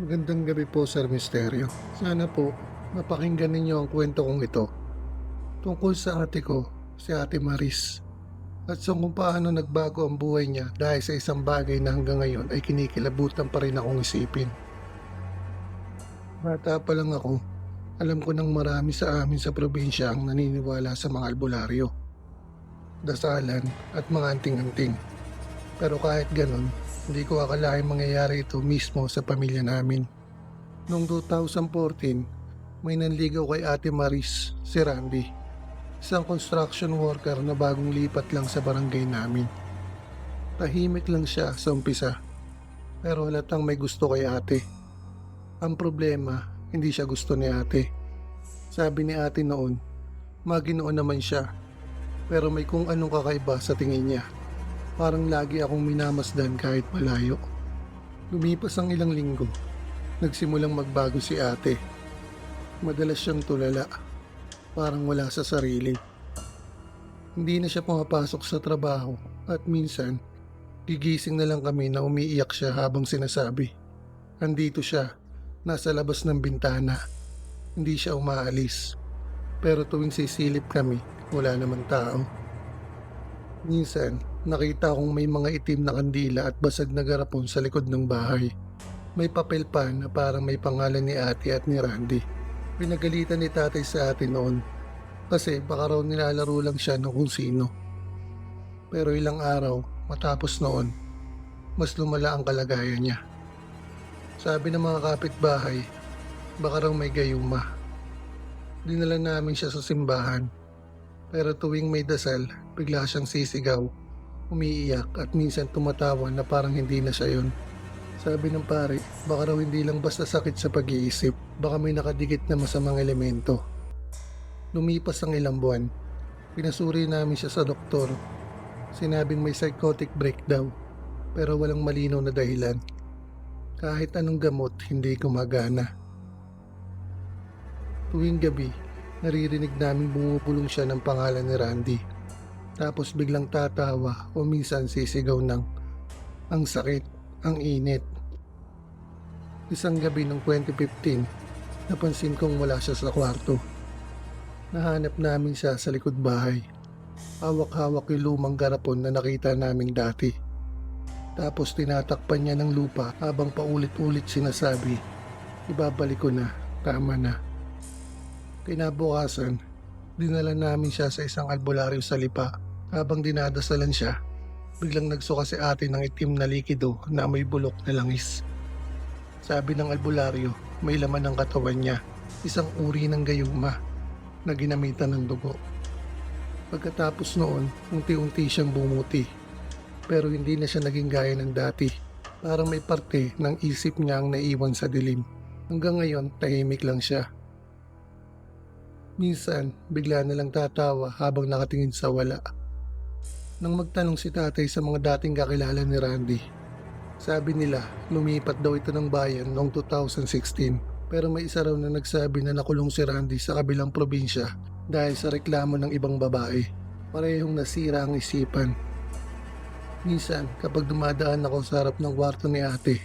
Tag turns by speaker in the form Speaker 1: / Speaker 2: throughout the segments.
Speaker 1: Magandang gabi po, Sir Misteryo. Sana po mapakinggan ninyo ang kwento kong ito tungkol sa ate ko, si Ate Maris, at sa kung paano nagbago ang buhay niya dahil sa isang bagay na hanggang ngayon ay kinikilabutan pa rin akong isipin. Bata pa lang ako, alam ko nang marami sa amin sa probinsya ang naniniwala sa mga albularyo, dasalan at mga anting-anting. Pero kahit ganon, hindi ko akalaing mangyayari ito mismo sa pamilya namin. Noong 2014, may nanligaw kay Ate Maris, si Randy, isang construction worker na bagong lipat lang sa barangay namin. Tahimik lang siya sa umpisa, pero halatang may gusto kay ate. Ang problema, hindi siya gusto ni ate. Sabi ni ate noon, maginoon naman siya, pero may kung anong kakaiba sa tingin niya. Parang lagi akong minamasdan kahit malayo. Lumipas ang ilang linggo, nagsimulang magbago si ate. Madalas siyang tulala, parang wala sa sarili. Hindi na siya pumapasok sa trabaho at minsan, gigising na lang kami na umiiyak siya habang sinasabi, andito siya, nasa labas ng bintana. Hindi siya umaalis. Pero tuwing sisilip kami, wala namang tao. Minsan, nakita kong may mga itim na kandila at basag na garapon sa likod ng bahay. May papel pa na parang may pangalan ni ate at ni Randy. Pinagalitan ni tatay sa atin noon kasi baka raw nilalaro lang siya ng kung sino. Pero ilang araw matapos noon, mas lumala ang kalagayan niya. Sabi ng mga kapitbahay, baka raw may gayuma. Dinala namin siya sa simbahan. Pero tuwing may dasal, bigla siyang sisigaw, umiiyak at minsan tumatawa na parang hindi na siya yun. Sabi ng pare, baka raw hindi lang basta sakit sa pag-iisip, baka may nakadikit na masamang elemento. Lumipas ang ilang buwan, pinasuri namin siya sa doktor. Sinabing may psychotic break daw, pero walang malinaw na dahilan. Kahit anong gamot, hindi gumagana. Tuwing gabi, naririnig namin bumubulong siya ng pangalan ni Randy. Tapos biglang tatawa o minsan sisigaw ng, ang sakit, ang init. Isang gabi ng 2015, napansin kong wala siya sa kwarto. Nahanap namin siya sa likod bahay. Hawak-hawak yung lumang garapon na nakita namin dati. Tapos tinatakpan niya ng lupa habang paulit-ulit sinasabi, ibabalik ko na, tama na. Kinabukasan, dinala namin siya sa isang albularyo sa Lipa. Habang dinadasalan siya, biglang nagsuka si ate ng itim na likido na may bulok na langis. Sabi ng albularyo, may laman ng katawan niya, isang uri ng gayuma na ginamitan ng dugo. Pagkatapos noon, unti-unti siyang bumuti. Pero hindi na siya naging gaya ng dati. Parang may parte ng isip niya ang naiwan sa dilim. Hanggang ngayon, tahimik lang siya. Minsan, bigla na lang tatawa habang nakatingin sa wala. Nang magtanong si tatay sa mga dating kakilala ni Randy, sabi nila lumipat daw ito ng bayan noong 2016. Pero may isa raw na nagsabi na nakulong si Randy sa kabilang probinsya dahil sa reklamo ng ibang babae. Parehong nasira ang isipan. Minsan, kapag dumadaan ako sa harap ng kwarto ni ate,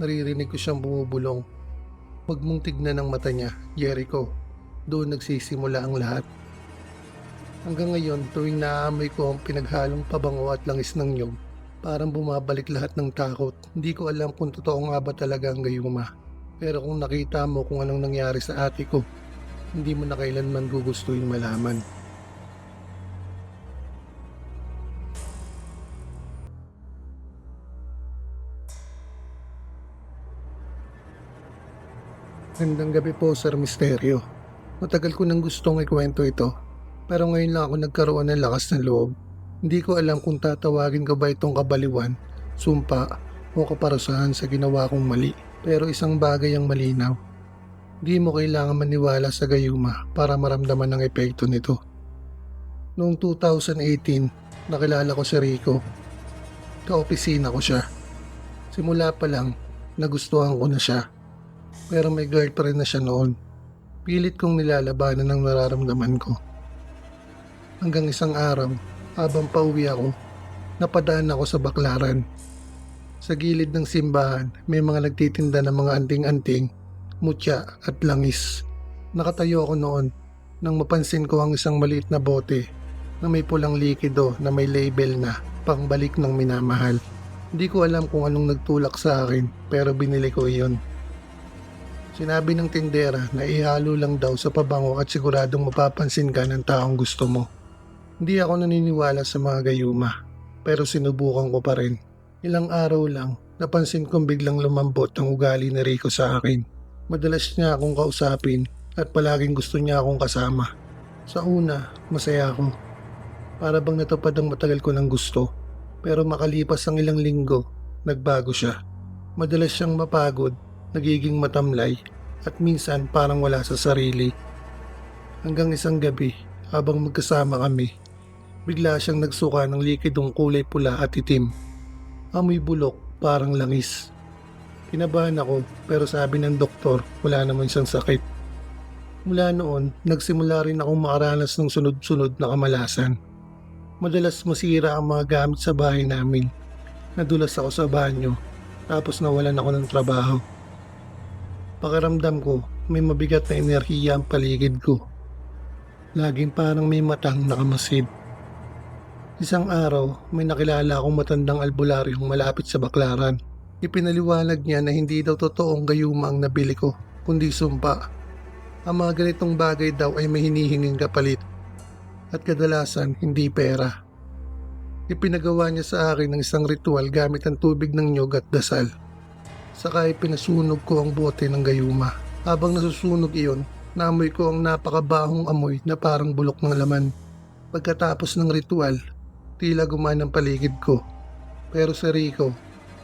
Speaker 1: naririnig ko siyang bumubulong. Huwag mong tignan ang mata niya, Jericho. Doon nagsisimula ang lahat. Hanggang ngayon, tuwing naaamoy ko ang pinaghalong pabango at langis ng nyog, parang bumabalik lahat ng takot. Hindi ko alam kung totoo nga ba talaga ang gayuma. Pero kung nakita mo kung anong nangyari sa ate ko, hindi mo na kailanman gugustuhin malaman. Gandang gabi po, Sir Misteryo. Matagal ko nang gustong ikwento ito, pero ngayon lang ako nagkaroon ng lakas ng loob. Hindi ko alam kung tatawagin ko ba itong kabaliwan, sumpa, o kaparusahan sa ginawa kong mali. Pero isang bagay ang malinaw. Di mo kailangan maniwala sa gayuma para maramdaman ang epekto nito. Noong 2018, nakilala ko si Rico. Kaopisina ko siya. Simula pa lang, nagustuhan ko na siya. Pero may girlfriend na siya noon. Pilit kong nilalabanan ang nararamdaman ko. Hanggang isang araw, habang pauwi ako, napadaan ako sa Baklaran. Sa gilid ng simbahan, may mga nagtitinda ng mga anting-anting, mutya at langis. Nakatayo ako noon nang mapansin ko ang isang maliit na bote na may pulang likido na may label na pangbalik ng minamahal. Hindi ko alam kung anong nagtulak sa akin pero binili ko iyon. Sinabi ng tindera na ihalo lang daw sa pabango at siguradong mapapansin ka ng taong gusto mo. Hindi ako naniniwala sa mga gayuma pero sinubukan ko pa rin. Ilang araw lang, napansin kong biglang lumambot ang ugali ni Rico sa akin. Madalas niya akong kausapin at palaging gusto niya akong kasama. Sa una, masaya ako. Para bang natupad ang matagal ko ng gusto. Pero makalipas ang ilang linggo, nagbago siya. Madalas siyang mapagod, nagiging matamlay, at minsan parang wala sa sarili. Hanggang isang gabi, habang magkasama kami, bigla siyang nagsuka ng likidong kulay pula at itim. Amoy bulok, parang langis. Kinabahan ako pero sabi ng doktor wala naman siyang sakit. Mula noon, nagsimula rin akong makaranas ng sunod-sunod na kamalasan. Madalas masira ang mga gamit sa bahay namin. Nadulas ako sa banyo tapos nawalan ako ng trabaho. Pakiramdam ko may mabigat na enerhiya ang paligid ko. Laging parang may matang nakamasid. Isang araw, may nakilala akong matandang albularyong malapit sa baklaran. Ipinaliwanag niya na hindi daw totoong gayuma ang nabili ko, kundi sumpa. Ang mga ganitong bagay daw ay may hinihinging kapalit. At kadalasan, hindi pera. Ipinagawa niya sa akin ng isang ritual gamit ang tubig ng nyog at dasal. Saka ipinasunog ko ang bote ng gayuma. Habang nasusunog iyon, naamoy ko ang napakabahong amoy na parang bulok ng laman. Pagkatapos ng ritual, tila gumana ang paligid ko. Pero sa Rico,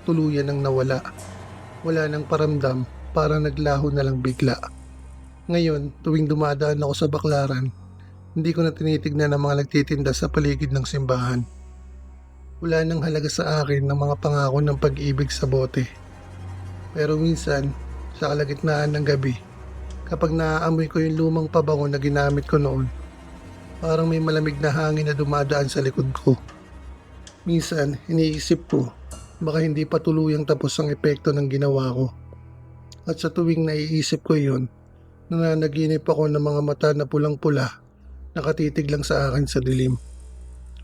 Speaker 1: tuluyan ang nawala. Wala nang paramdam, para naglaho na lang bigla. Ngayon, tuwing dumadaan ako sa baklaran, hindi ko na tinitignan ang mga nagtitinda sa paligid ng simbahan. Wala nang halaga sa akin ng mga pangako ng pag-ibig sa bote. Pero minsan, sa kalagitnaan ng gabi, kapag naaamoy ko yung lumang pabango na ginamit ko noon, parang may malamig na hangin na dumadaan sa likod ko. Minsan, iniisip ko, baka hindi pa tuluyang tapos ang epekto ng ginawa ko. At sa tuwing naiisip ko yun, nananaginip ako ng mga mata na pulang-pula, nakatitig lang sa akin sa dilim.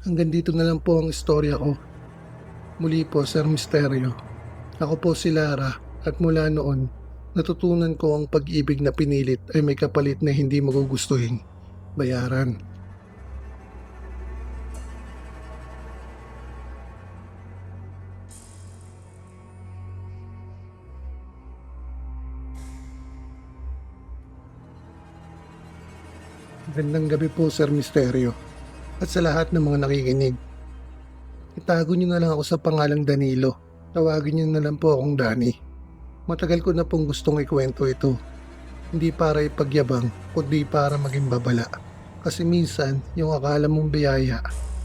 Speaker 1: Hanggang dito na lang po ang istorya ko. Muli po, Sir Misterio. Ako po si Lara at mula noon, natutunan ko ang pag-ibig na pinilit ay may kapalit na hindi magugustuhin. Bayaran. Magandang gabi po, Sir Misterio. At sa lahat ng mga nakikinig. Itago niyo na lang ako sa pangalang Danilo. Tawagin niyo na lang po akong Danny. Matagal ko na pong gustong ikwento ito. Hindi para ipagyabang, kundi para maging babala. Kasi minsan, yung akala mong biyaya,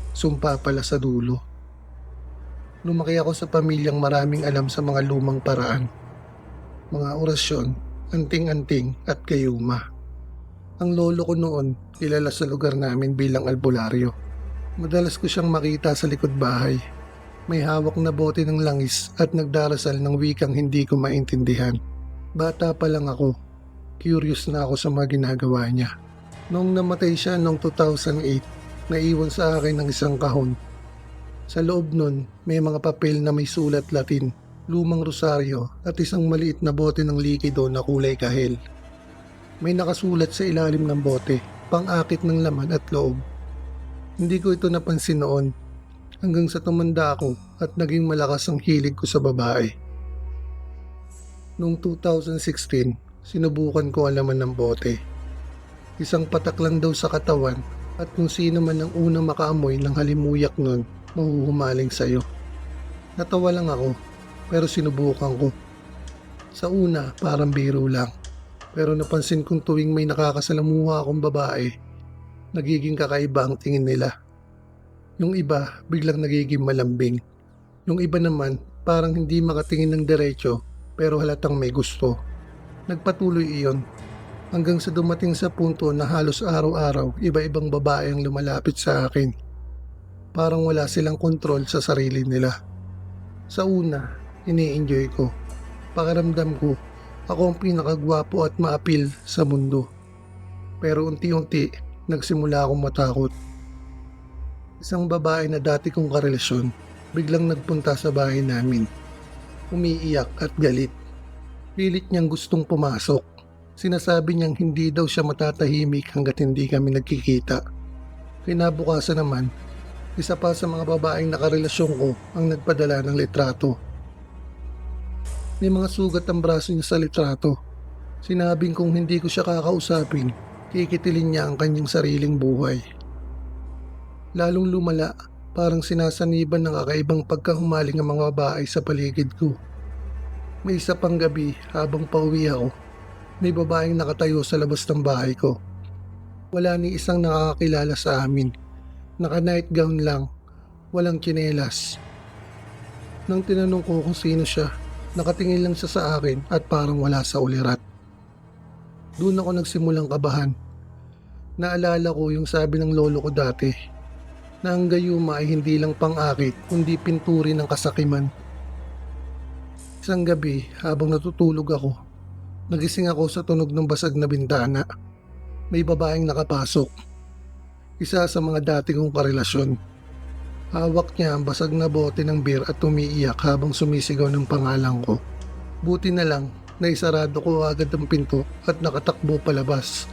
Speaker 1: sumpa pala sa dulo. Lumaki ako sa pamilyang maraming alam sa mga lumang paraan. Mga orasyon, anting-anting at gayuma. Ang lolo ko noon, kilala sa lugar namin bilang albularyo. Madalas ko siyang makita sa likod bahay. May hawak na bote ng langis at nagdarasal ng wikang hindi ko maintindihan. Bata pa lang ako. Curious na ako sa mga ginagawa niya. Noong namatay siya noong 2008, naiwan sa akin ng isang kahon. Sa loob nun, may mga papel na may sulat Latin, lumang rosaryo at isang maliit na bote ng likido na kulay kahel. May nakasulat sa ilalim ng bote, pang-akit ng laman at loob. Hindi ko ito napansin noon, hanggang sa tumanda ako at naging malakas ang hilig ko sa babae. Noong 2016, sinubukan ko ang laman ng bote. Isang patak lang daw sa katawan at kung sino man ang unang makaamoy ng halimuyak nun, mahuhumaling sa'yo. Natawa lang ako, pero sinubukan ko. Sa una, parang biro lang. Pero napansin kong tuwing may nakakasalamuha akong babae, nagiging kakaiba ang tingin nila. Yung iba, biglang nagiging malambing. Yung iba naman, parang hindi makatingin ng diretso, pero halatang may gusto. Nagpatuloy iyon, hanggang sa dumating sa punto na halos araw-araw, iba-ibang babae ang lumalapit sa akin. Parang wala silang kontrol sa sarili nila. Sa una, ini-enjoy ko. Pakiramdam ko, ako ang pinakagwapo at maapil sa mundo. Pero unti-unti, nagsimula akong matakot. Isang babae na dati kong karelasyon, biglang nagpunta sa bahay namin. Umiiyak at galit. Pilit niyang gustong pumasok. Sinasabi niyang hindi daw siya matatahimik hanggat hindi kami nagkikita. Kinabukasan naman, isa pa sa mga babaeng nakarelasyon ko ang nagpadala ng litrato. May mga sugat ang braso niya sa litrato. Sinabing kung hindi ko siya kakausapin, kikitilin niya ang kanyang sariling buhay. Lalong lumala, parang sinasaniban ng kakaibang pagkahumaling ang mga babae sa paligid ko. May isa pang gabi habang pauwi ako, may babaeng nakatayo sa labas ng bahay ko. Wala ni isang nakakakilala sa amin. Naka-night gown lang, walang tsinelas. Nang tinanong ko kung sino siya, nakatingin lang siya sa akin at parang wala sa ulirat. Doon ako nagsimulang kabahan. Naalala ko yung sabi ng lolo ko dati, na ang gayuma ay hindi lang pang-akit kundi pinturi ng kasakiman. Isang gabi habang natutulog ako, nagising ako sa tunog ng basag na bintana. May babaeng nakapasok. Isa sa mga dati kong karelasyon. Hawak niya ang basag na bote ng beer at umiiyak habang sumisigaw ng pangalan ko. Buti na lang na isarado ko agad ang pinto at nakatakbo palabas.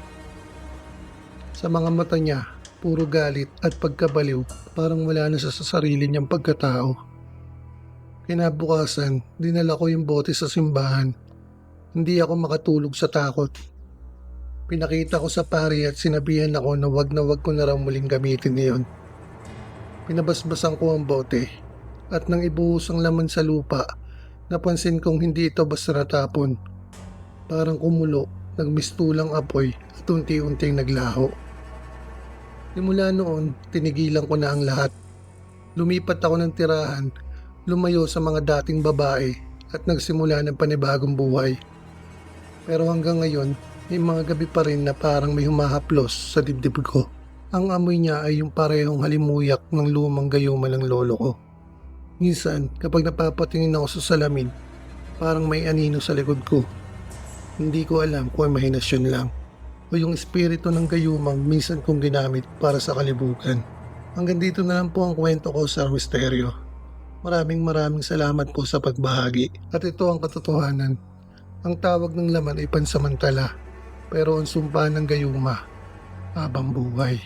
Speaker 1: Sa mga mata niya, puro galit at pagkabaliw, parang wala na siya sa sarili niyang pagkatao. Kinabukasan, dinala ko yung bote sa simbahan. Hindi ako makatulog sa takot. Pinakita ko sa pari at sinabihan ako na wag ko na raw muling gamitin iyon. Pinabasbasan ko ang bote at nang ibuhos ang laman sa lupa, napansin kong hindi ito basta natapon. Parang kumulo, nagmistulang apoy at unti-unting naglaho. Simula noon, tinigilan ko na ang lahat. Lumipat ako ng tirahan, lumayo sa mga dating babae at nagsimula ng panibagong buhay. Pero hanggang ngayon, may mga gabi pa rin na parang may humahaplos sa dibdib ko. Ang amoy niya ay yung parehong halimuyak ng lumang gayuma ng lolo ko. Minsan, kapag napapatingin ako sa salamin, parang may anino sa likod ko. Hindi ko alam kung may mahinasyon lang o yung espiritu ng gayumang minsan kong ginamit para sa kalibugan. Hanggang dito na lang po ang kwento ko sa misteryo. Maraming salamat po sa pagbahagi. At ito ang katotohanan. Ang tawag ng laman ay pansamantala, pero ang sumpa ng gayuma, habang buhay.